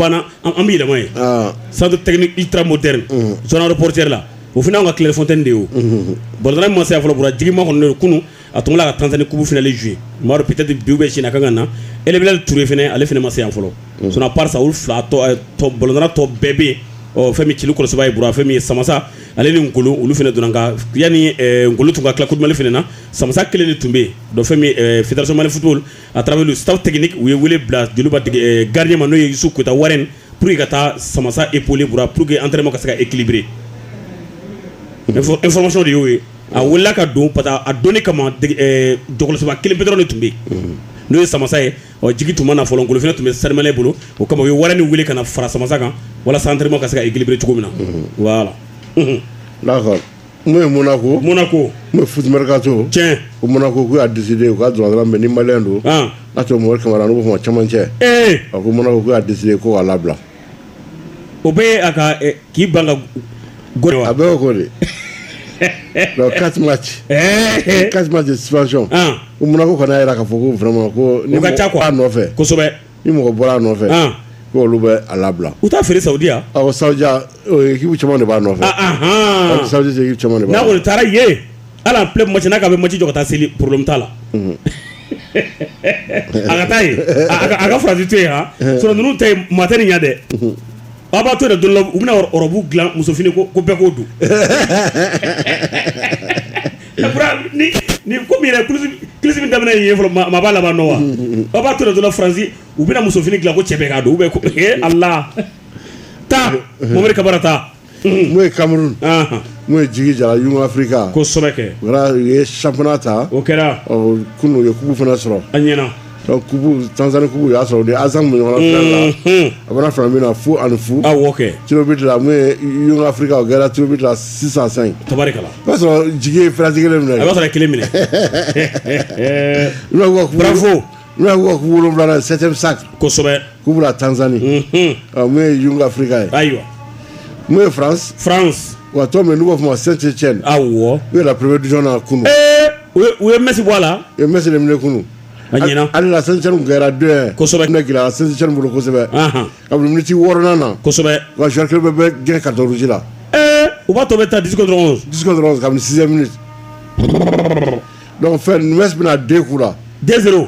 pendant an bi yɛlɛma ye centre technique ultra moderne zone aéroportière la o fana ka Clairefontaine de yo bolodana ma se fɔlɔ bura jigima kɔnɔ kunu a tun la ka Tanzanie coupe finale jouer maro peut-être bi bɛ Chine kan na Elebelal Touré fana ale fana ma se yan fɔlɔ son à part ça ul fila tɔ bolodana tɔ bɛɛ bɛ fɛn min Cili kɔlɔsiba ye bura fɛn min Samasa ale ni Ngolo olu fana donna ka yani Ngolo tun ka tila Coupe du Mali fana na Samasa kelen de tun bɛ donc fɛn min Fédération Mali football à travers le staff technique u ye wele bila joliba gardien ma n'o ye Youssou Kota Warren pour que ka taa Samasa épauler bura pour que entraînement ka se ka équilibrer information de y'o ye a wulila ka don parce que a donni kama dɔgɔtɔrɔsoba kelen pe dɔrɔn de tun bɛ yen n'o ye Samasa ye jigi tun ma na fɔlɔ Ngolo fana tun bɛ Salimale bolo o kama u ye Warren wele ka na fara Samasa kan walasa entraînement ka se ka équilibrer cogo min na voilà. D'accord. Moi Monaco. Moi foot mercato. Tiens. Au Monaco qui a décidé au cadre de la meni malien do. Là tu me camara no fo chaman che. Au Monaco qui a décidé ko ala bla. Obe aka ki banga goro. Abe ko le. Donc 4 matchs. 4 matchs de suspension. Au Monaco ko na ira ka foko vraiment ko ni ka cha kwa no fe. Ko sobe. Ni mo ko bora no fe. Ko lu be ala bla. U ta fere Saudi a? Au Saudi équipe chaman de ba no fe. Saudi c'est équipe chaman de ba. Na ko tara ye. Ala play match na ka be match jokata seli problème ta la. Aga tay. Aga fradi tu ha. So nunu tay matani nya de. Aba to de dolo u bina orobu glan muso fini ko be ko du. Bra ni ko mi re kulisi min damana ye folo ma ba la ba no wa. Aba to de dolo France u bina muso fini glan ko chebe ka do u be ko Allah. Ta mo mere kabarata. Moi Cameroun. Moi jigi jara Young Africa. Ko sobeke. Voilà, le championnat ta. Okera. Kunu ye kubu fana sɔrɔ. Anyena. Donc kubu Tanzanie kubu ya sɔrɔ de Azam mo ɲɔgɔn la. Abana fana mina fu and fu. Ah OK. Tiro bit la moi Young Africa o gara tiro bit la 605. Tabarikala. Parce que jigi France kelen minɛ. Aba sɔrɔ kelen minɛ. Bravo. Nous avons kubu le 7e sac. Ko sobɛ. Kubu la Tanzanie. Moi Young Africa. Ayiwa. Moi France. Ouais, toi, mais nous avons Saint-Etienne. Ah ouais. Oui, la première division à Kounou. Oui, merci voilà. Et merci les mille Kounou. Allez, la Saint-Etienne, on gagne à 2. Kosobe. La Saint-Etienne, vous le connaissez. Comme le minute Warnana. Kosobe. Ouais, je vais le gagne 14 rouges là. On va tomber à 10 contre 11. 10 contre 11, comme 6e minute. Donc, on fait une messe à 2 coups là. 2-0.